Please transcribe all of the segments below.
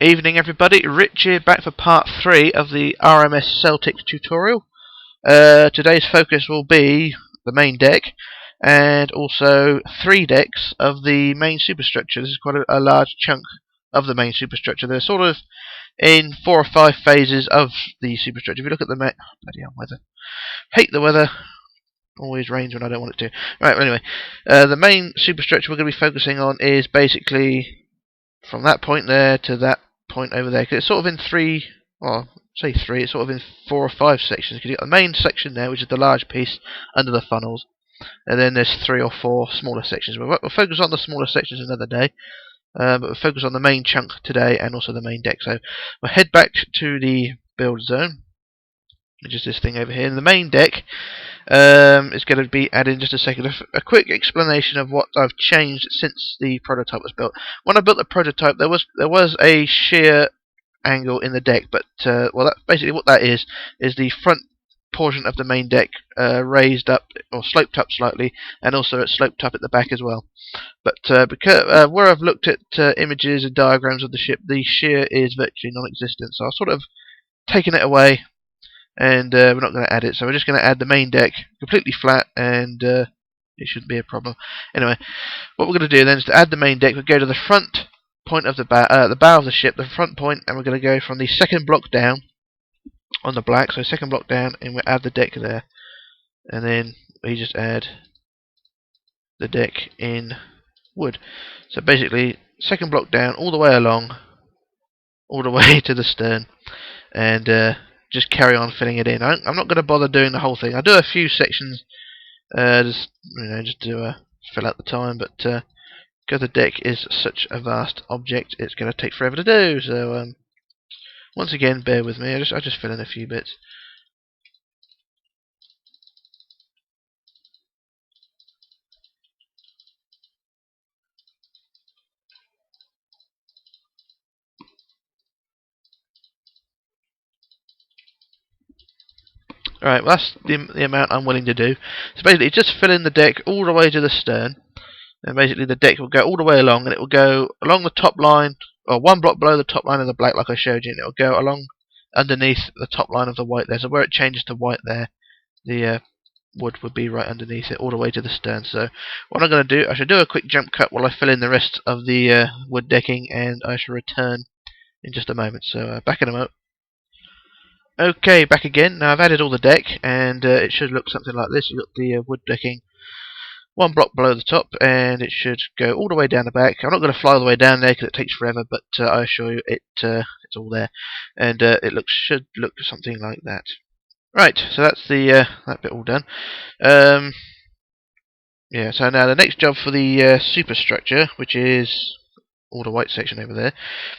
Evening everybody, Rich here back for part 3 of the RMS Celtic tutorial. Today's focus will be the main deck and also 3 decks of the main superstructure. This is quite a large chunk of the main superstructure. They're sort of in 4 or 5 phases of the superstructure. If you look at the bloody hell, weather. Hate the weather. Always rains when I don't want it to. Right, well, anyway, the main superstructure we're going to be focusing on is basically from that point there to that point over there, because it's sort of in 3, well, say 3, it's sort of in 4 or 5 sections, because you've got the main section there, which is the large piece under the funnels, and then there's 3 or 4 smaller sections. We'll focus on the smaller sections another day, but we'll focus on the main chunk today and also the main deck. So we'll head back to the build zone, which is this thing over here. And the main deck is going to be added in just a second. A quick explanation of what I've changed since the prototype was built. When I built the prototype, there was a shear angle in the deck, but well, that's basically what that is the front portion of the main deck raised up or sloped up slightly, and also it's sloped up at the back as well. But because where I've looked at images and diagrams of the ship, the shear is virtually non-existent. So I've sort of taken it away, and we're not going to add it, so we're just going to add the main deck completely flat, and it shouldn't be a problem. Anyway, what we're going to do then is to add the main deck. We'll go to the front point of the bow of the ship, the front point, and we're going to go from the second block down on the black, so second block down, and we'll add the deck there, and then we just add the deck in wood. So basically, second block down, all the way along, all the way to the stern, and just carry on filling it in. I'm not going to bother doing the whole thing. I'll do a few sections, just to fill out the time. But because the deck is such a vast object, it's going to take forever to do. So once again, bear with me. I just fill in a few bits. Alright, well, that's the amount I'm willing to do. So basically, just fill in the deck all the way to the stern, and basically the deck will go all the way along, and it will go along the top line, or 1 block below the top line of the black, like I showed you, and it will go along underneath the top line of the white there. So where it changes to white there, the wood would be right underneath it, all the way to the stern. So what I'm going to do, I should do a quick jump cut while I fill in the rest of the wood decking, and I shall return in just a moment. So back in a moment. Okay, back again. Now I've added all the deck, and it should look something like this. You've got the wood decking 1 block below the top, and it should go all the way down the back. I'm not going to fly all the way down there because it takes forever, but I assure you it's all there, and it should look something like that. Right, so that's the that bit all done. Yeah, so now the next job for the superstructure, which is all the white section over there,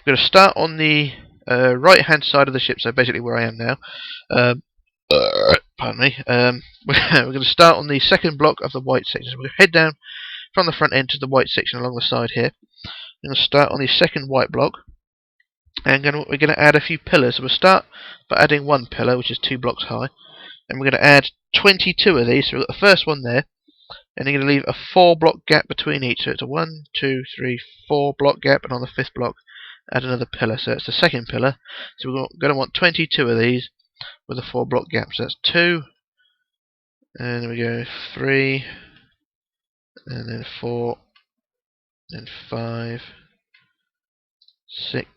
we're going to start on the right hand side of the ship, so basically where I am now. Pardon me. We're going to start on the second block of the white section. So we're going to head down from the front end to the white section along the side here. We're going to start on the second white block, and we're going to add a few pillars. So we'll start by adding 1 pillar, which is 2 blocks high, and we're going to add 22 of these. So we've got the first one there, and you're going to leave a 4 block gap between each. So it's a 1, 2, 3, 4 block gap, and on the 5th block add another pillar. So it's the second pillar. So we're going to want 22 of these with a 4 block gap. So that's 2, and then we go 3, and then 4, and 5, 6,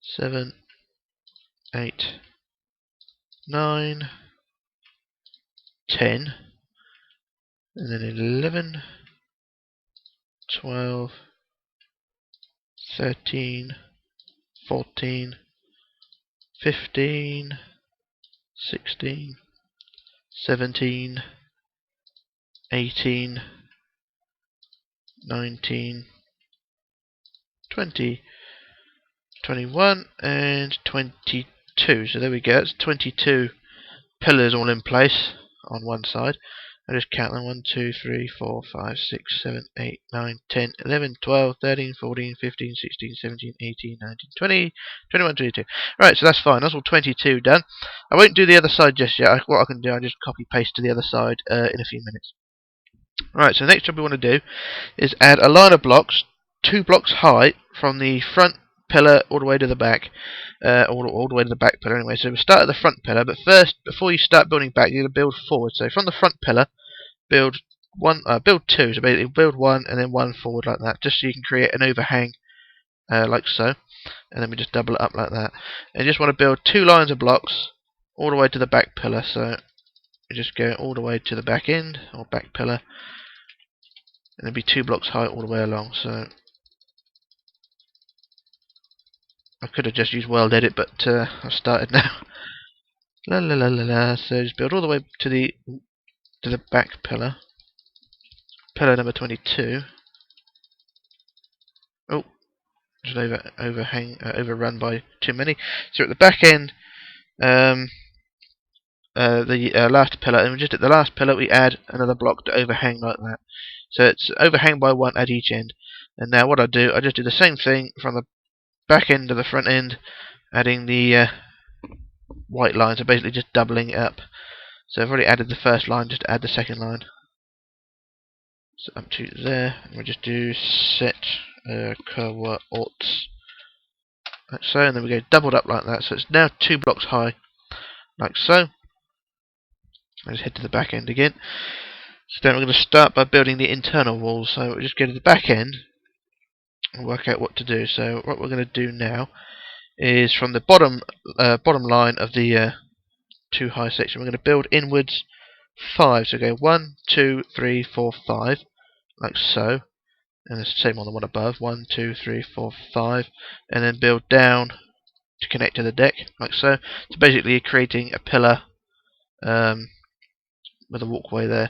7, 8, 9, 10, and then 11, 12, 13, 14, 15, 16, 17, 18, 19, 20, 21, and 22. So there we go. It's 22 pillars all in place on one side. I just count them: 1, 2, 3, 4, 5, 6, 7, 8, 9, 10, 11, 12, 13, 14, 15, 16, 17, 18, 19, 20, 21, 22. Right, so that's fine. That's all 22 done. I won't do the other side just yet. What I can do, I just copy paste to the other side in a few minutes. Right, so the next job we want to do is add a line of blocks, 2 blocks high, from the front pillar all the way to the back, all the way to the back pillar anyway. So we'll start at the front pillar, but first, before you start building back, you're going to build forward. So from the front pillar, build two. So basically, build one and then one forward like that, just so you can create an overhang like so. And then we just double it up like that. And you just want to build 2 lines of blocks all the way to the back pillar. So we just go all the way to the back end or back pillar, and it'll be 2 blocks high all the way along. So I could have just used World Edit, but I've started now. La la la la la. So just build all the way to the back pillar. Pillar number 22. Oh, just overrun by too many. So at the back end, the last pillar, and just at the last pillar we add another block to overhang like that. So it's overhang by 1 at each end. And now what I just do the same thing from the back end to the front end, adding the white line, so basically just doubling it up. So I've already added the first line, just add the second line. So up to there, and we just do set coordinates like so, and then we go doubled up like that. So it's now 2 blocks high, like so. I just head to the back end again. So then we're going to start by building the internal walls. So we just go to the back end and work out what to do. So what we're going to do now is from the bottom line of the 2 high section, we're going to build inwards 5. So go 1, 2, 3, 4, 5, like so, and it's the same on the one above. 1, 2, 3, 4, 5, and then build down to connect to the deck, like so. So basically, you're creating a pillar with a walkway there.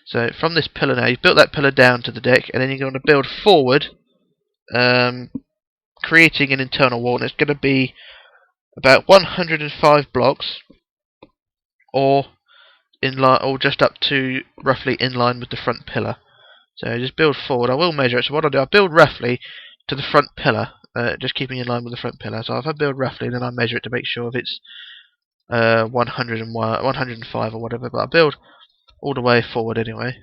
So from this pillar now, you've built that pillar down to the deck, and then you're going to build forward, creating an internal wall, and it's going to be about 105 blocks, or in line, or just up to roughly in line with the front pillar. So just build forward. I will measure it. So what I'll do, I'll build roughly to the front pillar, just keeping in line with the front pillar. So if I build roughly, then I measure it to make sure if it's 101, 105 or whatever. But I'll build all the way forward anyway.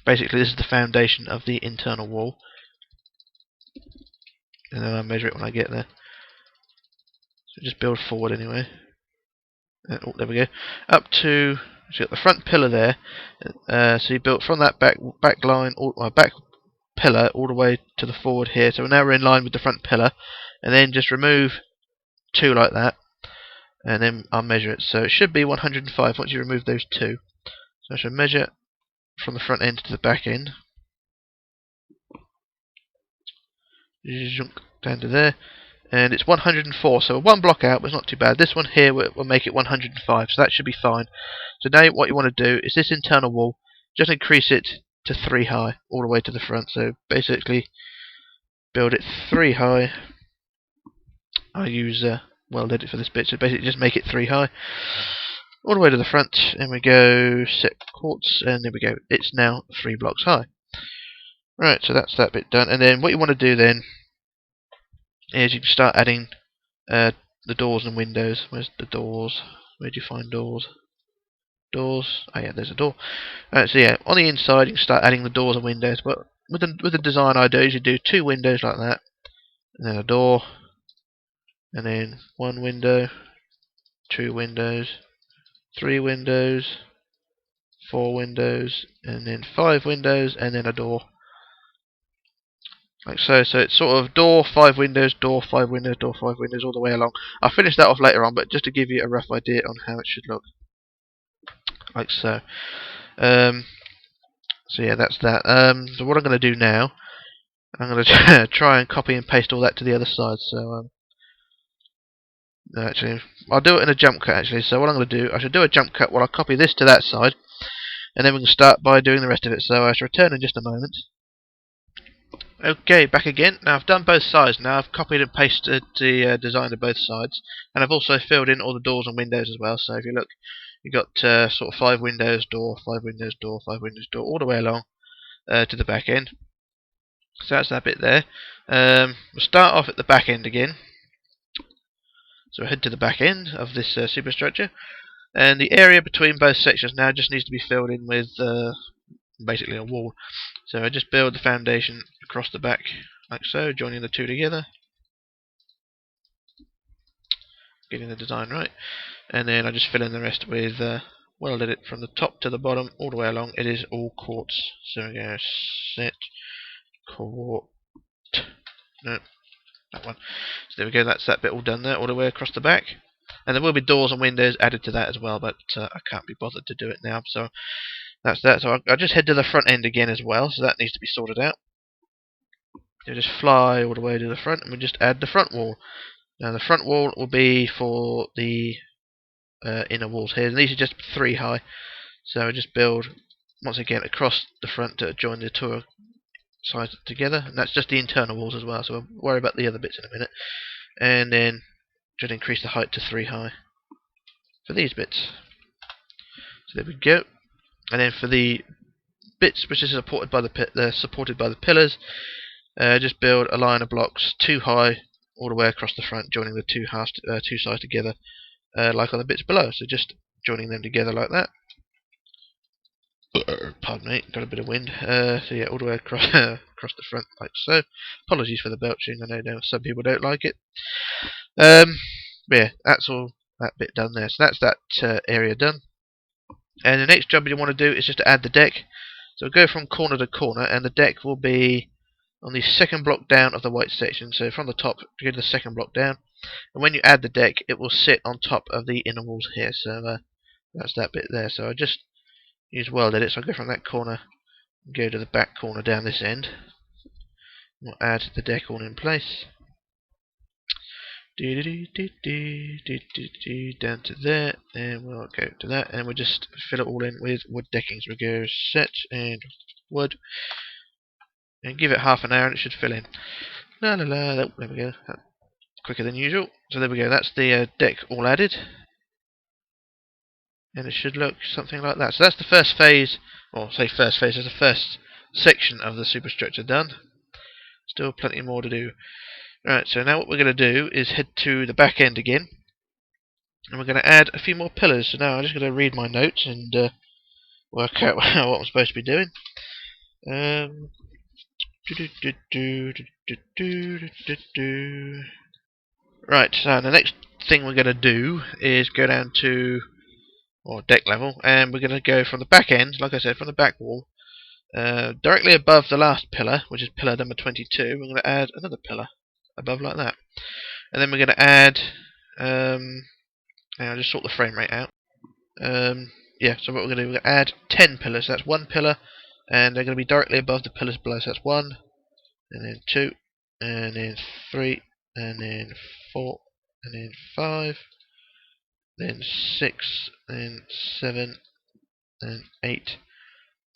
Basically, this is the foundation of the internal wall, and then I measure it when I get there. So just build forward anyway. Oh, there we go. Up to, so you got the front pillar there. So you built from that back line, or back pillar, all the way to the forward here. So now we're in line with the front pillar, and then just remove 2 like that, and then I'll measure it. So it should be 105 once you remove those 2. So I should measure from the front end to the back end. Down to there. And it's 104, so 1 block out was not too bad. This one here will make it 105, so that should be fine. So now what you want to do is this internal wall, just increase it to 3 high, all the way to the front. So basically, build it 3 high. I use World Edit for this bit, so basically just make it 3 high, all the way to the front, and we go set quartz, and there we go. It's now 3 blocks high. Right, so that's that bit done. And then what you want to do then is you can start adding the doors and windows. Where's the doors? Where do you find doors? Doors. Oh yeah, there's a door. So yeah, on the inside you can start adding the doors and windows. But with the design I do, you do 2 windows like that, and then a door, and then 1 window, 2 windows, 3 windows, 4 windows, and then 5 windows, and then a door. Like so. So it's sort of door, 5 windows, door, 5 windows, door, 5 windows, all the way along. I'll finish that off later on, but just to give you a rough idea on how it should look. Like so. So yeah, that's that. So what I'm going to do now, I'm going to try and copy and paste all that to the other side. So no, actually, I'll do it in a jump cut actually. So what I'm going to do, I should do a jump cut while I copy this to that side, and then we can start by doing the rest of it. So I shall return in just a moment. Okay, back again. Now I've done both sides. Now I've copied and pasted the design to both sides, and I've also filled in all the doors and windows as well. So if you look, you've got sort of 5 windows, door, 5 windows, door, 5 windows, door, all the way along to the back end. So that's that bit there. We'll start off at the back end again. So we'll head to the back end of this superstructure, and the area between both sections now just needs to be filled in with basically a wall. So I just build the foundation across the back like so, joining the two together, getting the design right, and then I just fill in the rest with welded it from the top to the bottom all the way along. It is all quartz. So we go set quart. No, that one. So there we go. That's that bit all done there, all the way across the back. And there will be doors and windows added to that as well, but I can't be bothered to do it now. So that's that. So I'll just head to the front end again as well. So that needs to be sorted out. You just fly all the way to the front, and we just add the front wall. Now the front wall will be for the inner walls here, and these are just 3 high. So I just build once again across the front to join the two sides together, and that's just the internal walls as well. So we'll worry about the other bits in a minute, and then just increase the height to 3 high for these bits. So there we go. And then for the bits which are supported by the pillars, just build a line of blocks 2 high all the way across the front, joining the two sides together, like on the bits below. So just joining them together like that. Pardon me, got a bit of wind. So yeah, all the way across across the front like so. Apologies for the belching. I know some people don't like it. Yeah, that's all that bit done there. So that's that area done. And the next job you want to do is just to add the deck. So go from corner to corner, and the deck will be on the second block down of the white section. So from the top, go to the second block down, and when you add the deck, it will sit on top of the inner walls here. So that's that bit there. So I just use welded it. So I go from that corner, and go to the back corner down this end. We'll add the deck all in place. Down to there, and we'll go to that, and we'll just fill it all in with wood decking. So we go set and wood, and give it half an hour, and it should fill in. There we go. That's quicker than usual. So there we go. That's the deck all added, and it should look something like that. So that's the first phase, or say first phase. That's the first section of the superstructure done. Still plenty more to do. Right, so now what we're going to do is head to the back end again, and we're going to add a few more pillars. So now I'm just going to read my notes and work out what I'm supposed to be doing. Right, so the next thing we're going to do is go down to deck level, and we're going to go from the back end, like I said, from the back wall, directly above the last pillar, which is pillar number 22. We're going to add another pillar above like that, and then we're going to add I'll just sort the frame rate out. Yeah, so what we're going to do, we're going to add 10 pillars. So that's 1 pillar, and they're going to be directly above the pillars below. So that's 1, and then 2, and then 3, and then 4, and then 5, then 6, then 7, then 8,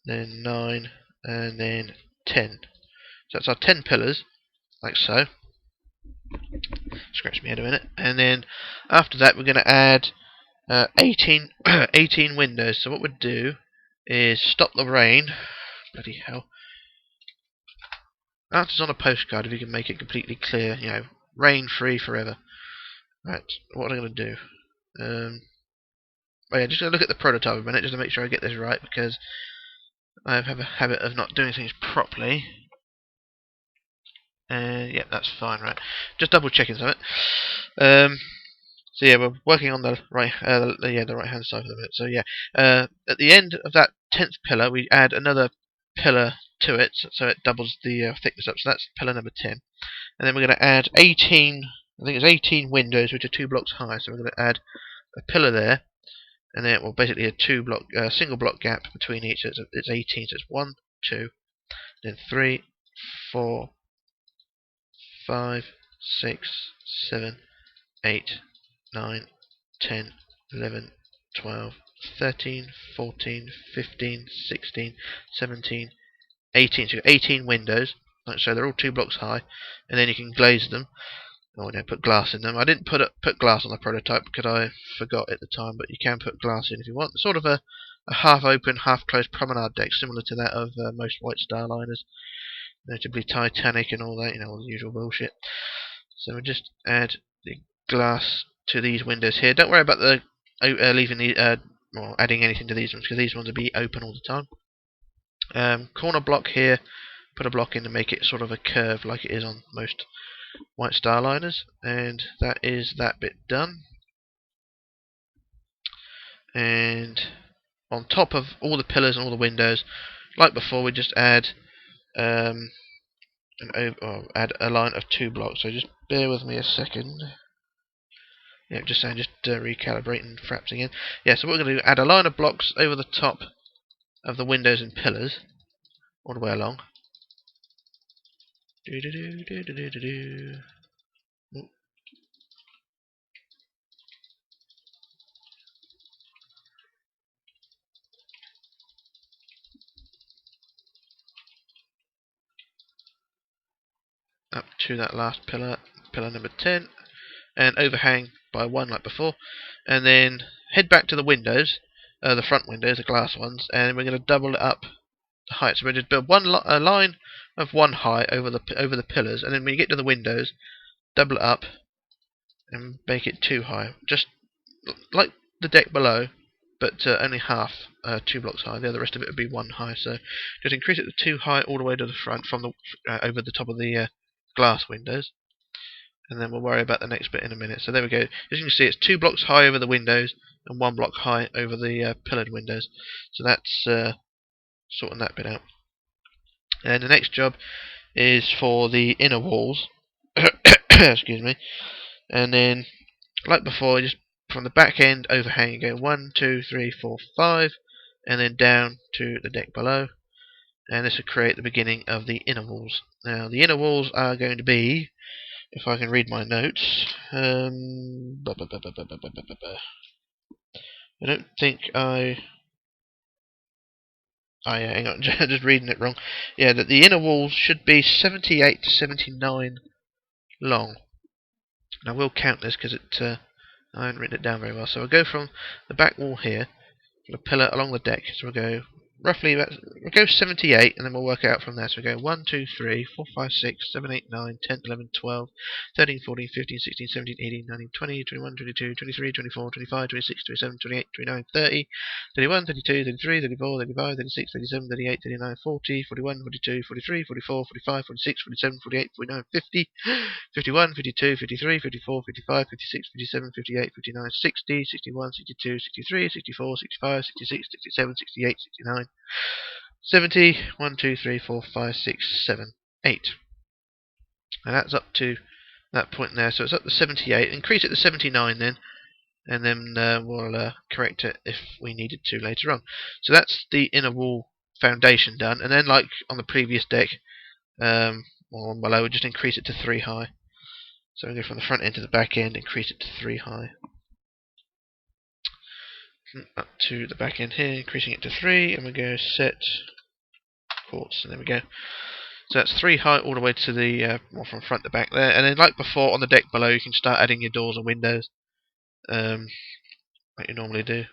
then 9, and then 10. So that's our 10 pillars, like so. Scratch my head a minute. And then after that, we're going to add 18 windows. So what we'd do is stop the rain. Bloody hell. Answers on a postcard if you can make it completely clear. You know, rain free forever. Right, what am I going to do? Oh yeah, just going to look at the prototype a minute just to make sure I get this right, because I have a habit of not doing things properly. Yeah, that's fine, right. Just double checking something. So yeah, we're working on the right hand side of the minute. So yeah, at the end of that 10th pillar, we add another pillar to it, so it doubles the thickness up. So that's pillar number 10, and then we're going to add 18. I think it's 18 windows, which are 2 blocks high. So we're going to add a pillar there, and then basically a single block gap between each. So it's 18. So it's 1, 2, then 3, 4, 5, 6, 7, 8, 9, 10, 11, 12, 13, 14, 15, 16, 17, 18. So you've got 18 windows, so they're all 2 blocks high, and then you can glaze them. Oh, no, put glass in them. I didn't put glass on the prototype because I forgot at the time, but you can put glass in if you want. It's sort of a half-open, half-closed promenade deck, similar to that of most White Star liners, notably Titanic and all that, you know, all the usual bullshit. So we'll just add the glass to these windows here. Don't worry about the leaving the adding anything to these ones, because these ones will be open all the time. Corner block here put a block in to make it sort of a curve like it is on most white star liners, and that is that bit done. And on top of all the pillars and all the windows, like before, we just add add a line of 2 blocks. So just bear with me a second. Yeah, just recalibrating fraps again. Yeah, so what we're going to do, add a line of blocks over the top of the windows and pillars all the way along. Up to that last pillar, pillar number 10, and overhang by 1 like before, and then head back to the windows, the front windows, the glass ones, and we're going to double it up the height. So we're going to build a line of 1 high over the pillars, and then when you get to the windows, double it up and make it 2 high, just like the deck below, but only half, 2 blocks high. The rest of it would be 1 high. So just increase it to 2 high all the way to the front from the over the top of the glass windows, and then we'll worry about the next bit in a minute. So there we go. As you can see, it's 2 blocks high over the windows and 1 block high over the pillared windows. So that's sorting that bit out. And the next job is for the inner walls. Excuse me. And then, like before, just from the back end overhang, you go 1, 2, 3, 4, 5, and then down to the deck below. And this will create the beginning of the inner walls. Now, the inner walls are going to be, if I can read my notes, I don't think hang on, just reading it wrong. Yeah, that the inner walls should be 78 to 79 long. And I will count this because I haven't written it down very well. So we'll go from the back wall here, from the pillar along the deck. So we'll go roughly we'll go 78, and then we'll work it out from there. So we go 1, 2, 3, 4, 5, 6, 7, 8, 9, 10, 11, 12, 13, 14, 15, 16, 17, 18, 19, 20, 21, 22, 23, 24, 25, 26, 27, 28, 29, 30, 31, 32, 33, 34, 35, 36, 37, 38, 39, 40, 41, 42, 43, 44, 45, 46, 47, 48, 49, 50, 51, 52, 53, 54, 55, 56, 57, 58, 59, 60, 61, 62, 63, 64, 65, 66, 67, 68, 69, 70, 1, 2, 3, 4, 5, 6, 7, 8. And that's up to that point there. So it's up to 78. Increase it to 79 then, and then we'll correct it if we needed to later on. So that's the inner wall foundation done. And then, like on the previous deck, or on below, we'll just increase it to 3 high. So we go from the front end to the back end, increase it to 3 high. Up to the back end here, increasing it to 3, and we go set quartz, and there we go. So that's 3 high all the way to the from front to back there, and then like before on the deck below, you can start adding your doors and windows, like you normally do,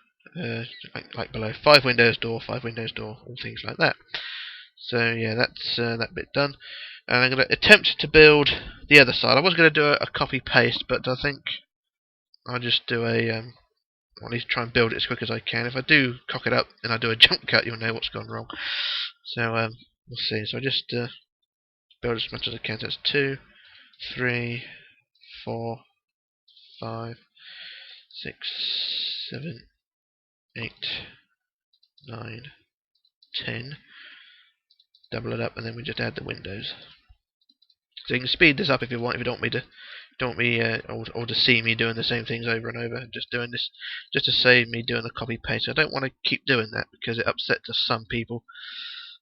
like below. 5 windows door, 5 windows door, all things like that. So yeah, that's that bit done, and I'm going to attempt to build the other side. I was going to do a copy paste, but I think I'll just do a I'll at least try and build it as quick as I can. If I do cock it up and I do a jump cut, you'll know what's gone wrong. So we'll see. So I just build as much as I can. So that's 2, 3, 4, 5, 6, 7, 8, 9, 10. Double it up, and then we just add the windows. So you can speed this up if you want. If you don't want me or to see me doing the same things over and over, just doing this just to save me doing the copy paste. I don't want to keep doing that because it upsets some people.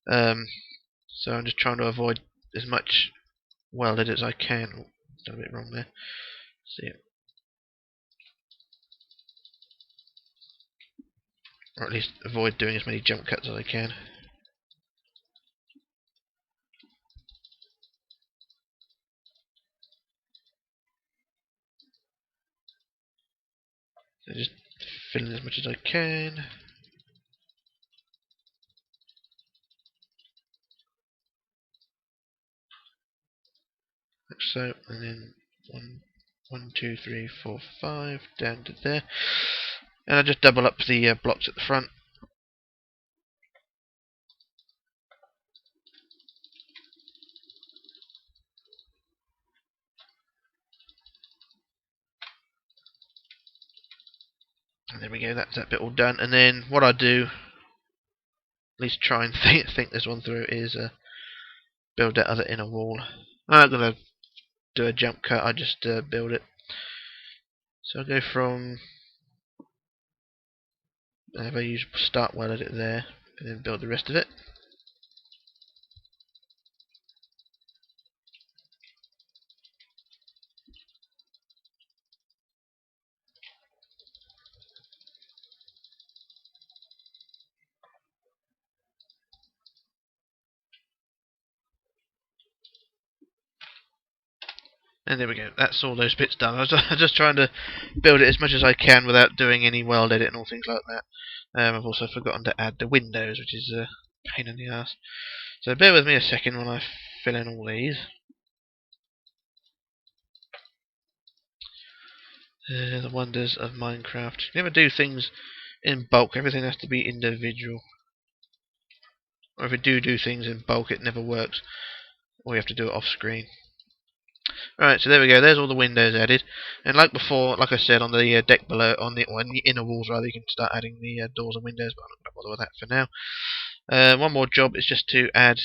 So I'm just trying to avoid as much welded as I can. Oh, done a bit wrong there. See it, or at least avoid doing as many jump cuts as I can. So just fill in as much as I can. Like so, and then 1, 2, 3, 4, 5 down to there. And I just double up the blocks at the front. And there we go, that's that bit all done. And then what I do, at least try and think this one through, is build that other inner wall. I'm not going to do a jump cut, I just build it. So I'll go from, if I use start weld it there, and then build the rest of it. And there we go, that's all those bits done. I was just trying to build it as much as I can without doing any weld edit and all things like that. I've also forgotten to add the windows, which is a pain in the ass. So bear with me a second when I fill in all these. The wonders of Minecraft. You never do things in bulk, everything has to be individual. Or if you do things in bulk, it never works. Or you have to do it off screen. Right, so there we go, there's all the windows added. And like before, like I said, on the deck below, on the inner walls rather, you can start adding the doors and windows, but I'm not going to bother with that for now. One more job is just to add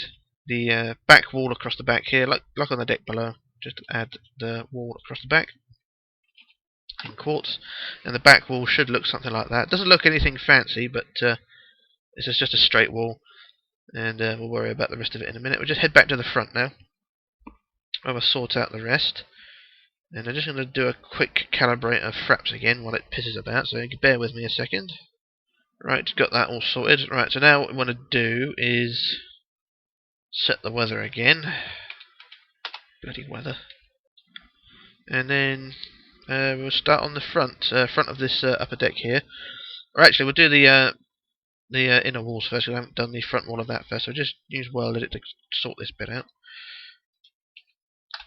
the back wall across the back here, like on the deck below. Just add the wall across the back in quartz, and the back wall should look something like that. It doesn't look anything fancy, but this is just a straight wall, and we'll worry about the rest of it in a minute. We'll just head back to the front now. I'll sort out the rest, and I'm just going to do a quick calibrate of fraps again while it pisses about, so you can bear with me a second. Right, got that all sorted. Right, so now what we want to do is set the weather again. Bloody weather. And then we'll start on the front of this upper deck here. Or actually, we'll do the inner walls first. We haven't done the front wall of that first, so just use weld edit to sort this bit out.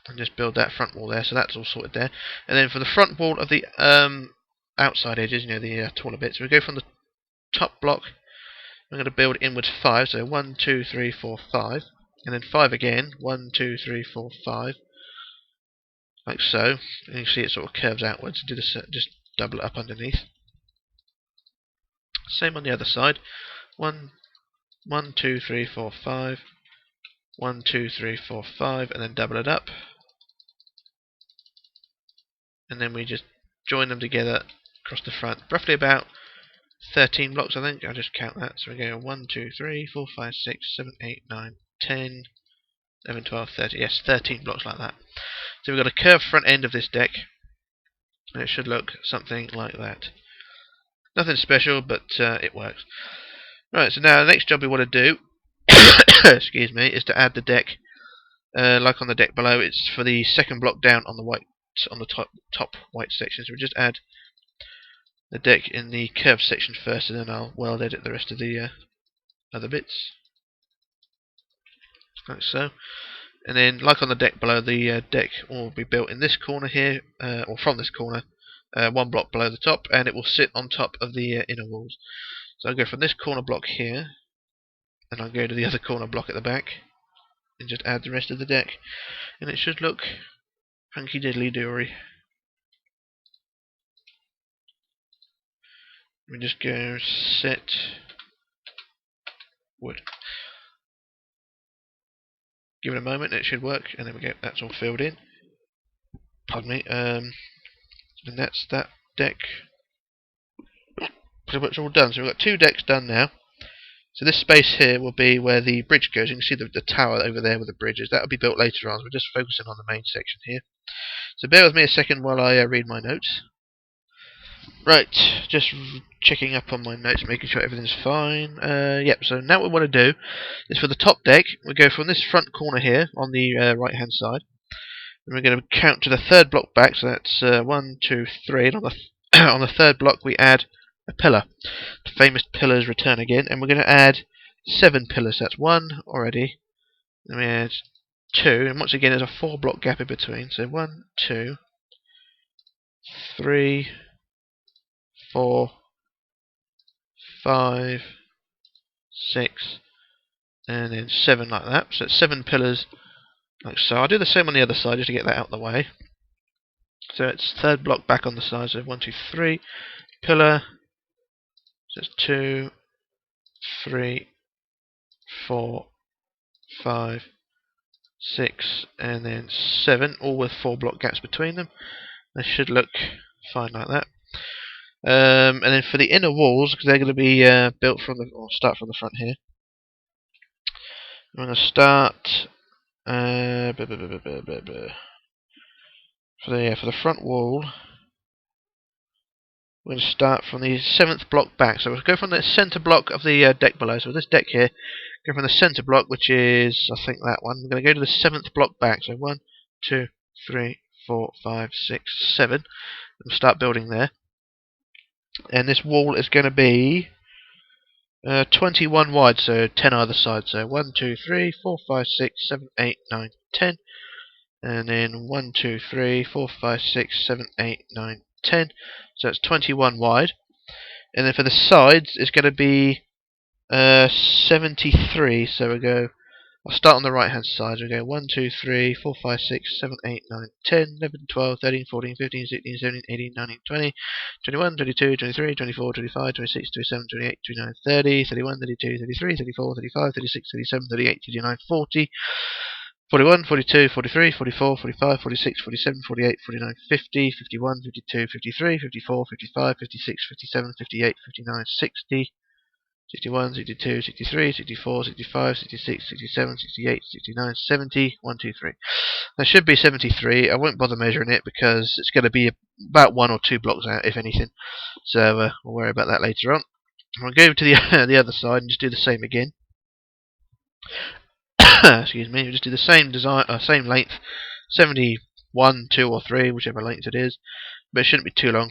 And just build that front wall there, so that's all sorted there. And then for the front wall of the outside edges, you know, the taller bits, we go from the top block. I'm going to build inwards 5, so 1, 2, 3, 4, 5, and then 5 again. 1, 2, 3, 4, 5, like so. And you can see it sort of curves outwards. Do this, just double it up underneath. Same on the other side. 1, 1, 2, 3, 4, 5. 1, 2, 3, 4, 5, and then double it up. And then we just join them together across the front, roughly about 13 blocks, I think. I'll just count that. So we go 1, 2, 3, 4, 5, 6, 7, 8, 9, 10, 11, 12, 30. Yes, 13 blocks like that. So we've got a curved front end of this deck, and it should look something like that. Nothing special, but it works. Right, so now the next job we want to do, excuse me, is to add the deck. Like on the deck below, it's for the second block down on the white, on the top white section. So we just add the deck in the curved section first, and then I'll weld edit the rest of the other bits, like so. And then, like on the deck below, the deck will be built in this corner here, or from this corner, one block below the top, and it will sit on top of the inner walls. So I'll go from this corner block here, and I'll go to the other corner block at the back, and just add the rest of the deck, and it should look hunky diddly dory. We just go set wood. Give it a moment, it should work, and there we go. That's all filled in. Pardon me. And that's that deck pretty much all done. So we've got 2 decks done now. So this space here will be where the bridge goes. You can see the tower over there with the bridges. That will be built later on. So we're just focusing on the main section here. So bear with me a second while I read my notes. Right, just checking up on my notes, making sure everything's fine. Yep, so now what we want to do is for the top deck, we go from this front corner here on the right hand side, and we're going to count to the 3rd block back, so that's 1, 2, 3, and on the, on the 3rd block we add a pillar. The famous pillars return again, and we're going to add 7 pillars. That's 1 already, then we add 2, and once again there's a 4 block gap in between, so 1, 2, 3, 4, 5, 6, and then 7 like that. So it's 7 pillars like so. I'll do the same on the other side just to get that out of the way. So it's 3rd block back on the side, so 1, 2, 3, pillar, So it's 2, 3, 4, 5, 6, and then 7, all with 4 block gaps between them. They should look fine like that. And then for the inner walls, because they're going to be built from the, or start from the front here. I'm going to start for the front wall. We're going to start from the 7th block back. So we'll go from the centre block of the deck below. So this deck here, go from the centre block, which is, I think, that one. We're going to go to the 7th block back. So 1, 2, 3, 4, 5, 6, 7. We'll start building there. And this wall is going to be 21 wide, so 10 either side. So 1, 2, 3, 4, 5, 6, 7, 8, 9, 10. And then 1, 2, 3, 4, 5, 6, 7, 8, 9, 10. So it's 21 wide. And then for the sides, it's going to be 73. So we go. I'll start on the right hand side. We go 1, 2, 3, 4, 5, 6, 7, 8, 9, 10, 11, 12, 13, 14, 15, 16, 17, 18, 19, 20, 21, 22, 23, 24, 25, 26, 27, 28, 29, 30, 31, 32, 33, 34, 35, 36, 37, 38, 39, 40. 41, 42, 43, 44, 45, 46, 47, 48, 49, 50, 51, 52, 53, 54, 55, 56, 57, 58, 59, 60, 61, 62, 63, 64, 65, 66, 67, 68, 69, 70, 1, 2, 3. There should be 73. I won't bother measuring it because it's going to be about 1 or 2 blocks out, if anything. So we'll worry about that later on. I'll go to the other side and just do the same again. Excuse me. We'll just do the same design, same length, 71, 2 or 3, whichever length it is. But it shouldn't be too long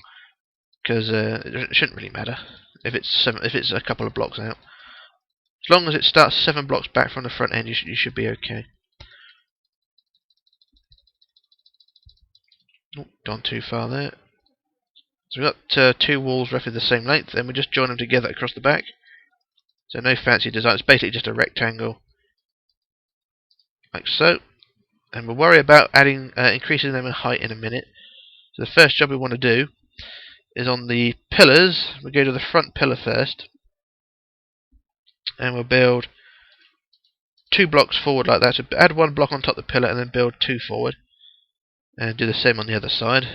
because it shouldn't really matter if it's a couple of blocks out. As long as it starts 7 blocks back from the front end, you should be okay. Oh, gone too far there. So we've got 2 walls roughly the same length, and we just join them together across the back. So no fancy design. It's basically just a rectangle, like so. And we'll worry about adding, increasing them in height in a minute. So the first job we want to do is on the pillars. We'll go to the front pillar first, and we'll build 2 blocks forward like that. So add 1 block on top of the pillar, and then build 2 forward, and do the same on the other side.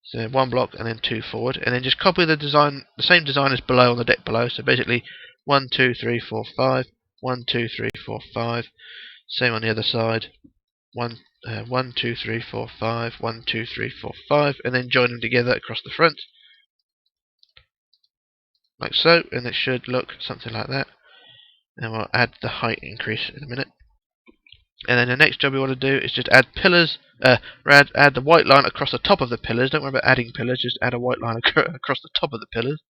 So 1 block and then 2 forward, and then just copy the design, the same design as below on the deck below. So basically 1, 2, 3, 4, 5, 1, 2, 3, 4, 5. Same on the other side. 1, 2, 3, 4, 5, 1, 2, 3, 4, 5, and then join them together across the front, like so, and it should look something like that. And we'll add the height increase in a minute. And then the next job we want to do is just add pillars, add the white line across the top of the pillars. Don't worry about adding pillars, just add a white line across the top of the pillars,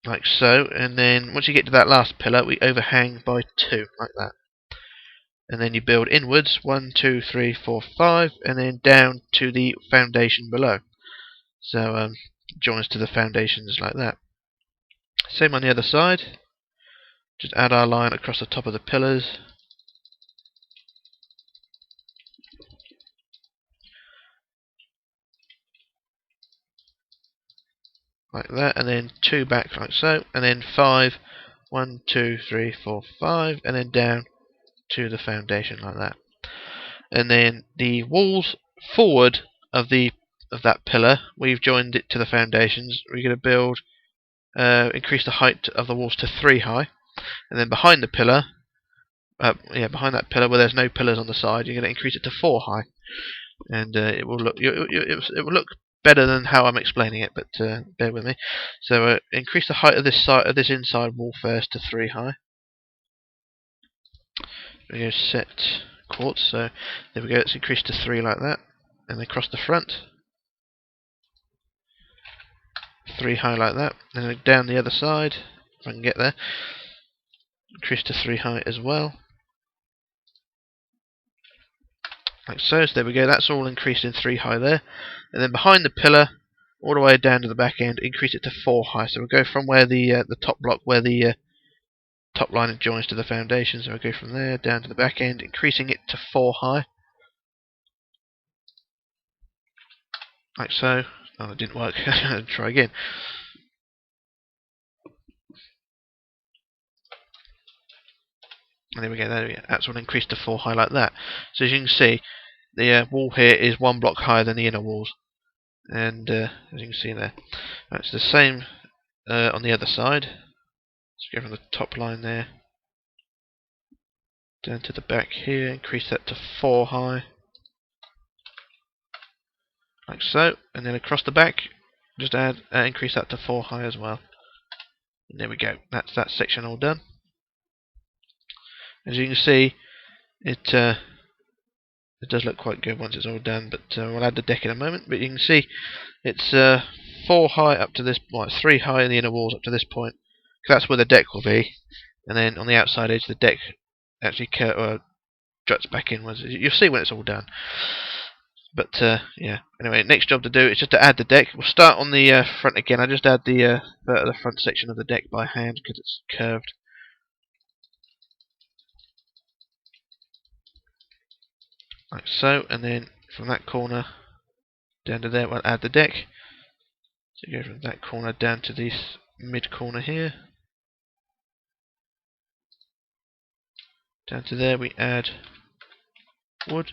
like so. And then once you get to that last pillar, we overhang by 2, like that. And then you build inwards, 1, 2, 3, 4, 5, and then down to the foundation below. So joins to the foundations like that. Same on the other side. Just add our line across the top of the pillars. Like that, and then 2 back like so, and then 5, 1, 2, 3, 4, 5, and then down to the foundation like that. And then the walls forward of that pillar, we've joined it to the foundations. We're going to build, increase the height of the walls to 3 high, and then behind the pillar, behind that pillar where there's no pillars on the side, you're going to increase it to 4 high, and it will look better than how I'm explaining it, but bear with me. So increase the height of this inside wall first to 3 high. We go set quartz, so there we go, it's increased to 3 like that, and then across the front 3 high like that, and then down the other side, if I can get there, increase to 3 high as well, like so. So there we go, that's all increased in 3 high there. And then behind the pillar, all the way down to the back end, increase it to 4 high. So we'll go from where the top block, where the top line joins to the foundation, so we'll go from there down to the back end, increasing it to 4 high, like so. Oh, it didn't work. Try again. And there we go. There we go. That's what increased to 4 high like that. So as you can see, the wall here is 1 block higher than the inner walls, and as you can see there, it's the same on the other side. Let's go from the top line there down to the back here. Increase that to 4 high, like so, and then across the back, just increase that to 4 high as well. And there we go. That's that section all done. As you can see, it does look quite good once it's all done, but we'll add the deck in a moment. But you can see it's 4 high up to this point, 3 high in the inner walls up to this point, because that's where the deck will be. And then on the outside edge, the deck actually juts back inwards. You'll see when it's all done. But yeah, anyway, next job to do is just to add the deck. We'll start on the front again. I just add the front section of the deck by hand because it's curved. Like so, and then from that corner down to there, we'll add the deck. So go from that corner down to this mid corner here. Down to there, we add wood.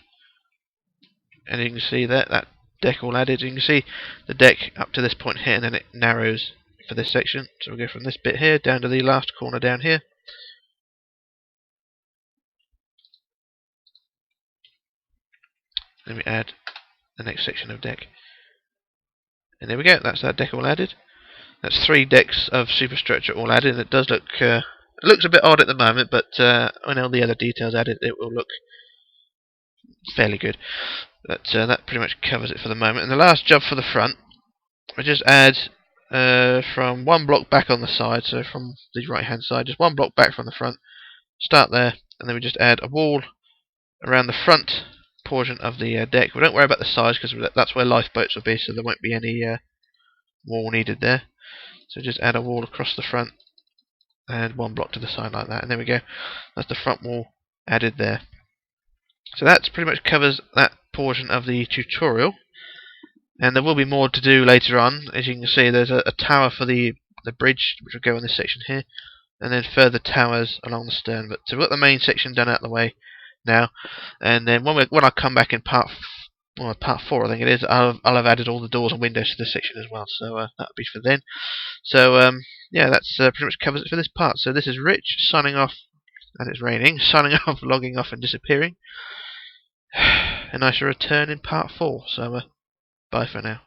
And you can see that deck all added. You can see the deck up to this point here, and then it narrows for this section. So we'll go from this bit here down to the last corner down here. Then we add the next section of deck. And there we go, that's that deck all added. That's 3 decks of Superstructure all added. It does look, it looks a bit odd at the moment, but when all the other details added, it will look fairly good. But that pretty much covers it for the moment. And the last job for the front, I just add from 1 block back on the side, so from the right hand side, just 1 block back from the front, start there, and then we just add a wall around the front portion of the deck. We don't worry about the size because that's where lifeboats will be, so there won't be any wall needed there. So just add a wall across the front and 1 block to the side like that, and there we go. That's the front wall added there. So that pretty much covers that portion of the tutorial, and there will be more to do later on. As you can see, there's a tower for the bridge, which will go in this section here, and then further towers along the stern. But so we've got the main section done out of the way now, and then when I come back in part 4, I think it is, I'll have added all the doors and windows to this section as well. So that'll be for then. So yeah, that's pretty much covers it for this part. So this is Rich signing off, and it's raining, signing off, logging off, and disappearing. And I shall return in part 4. So bye for now.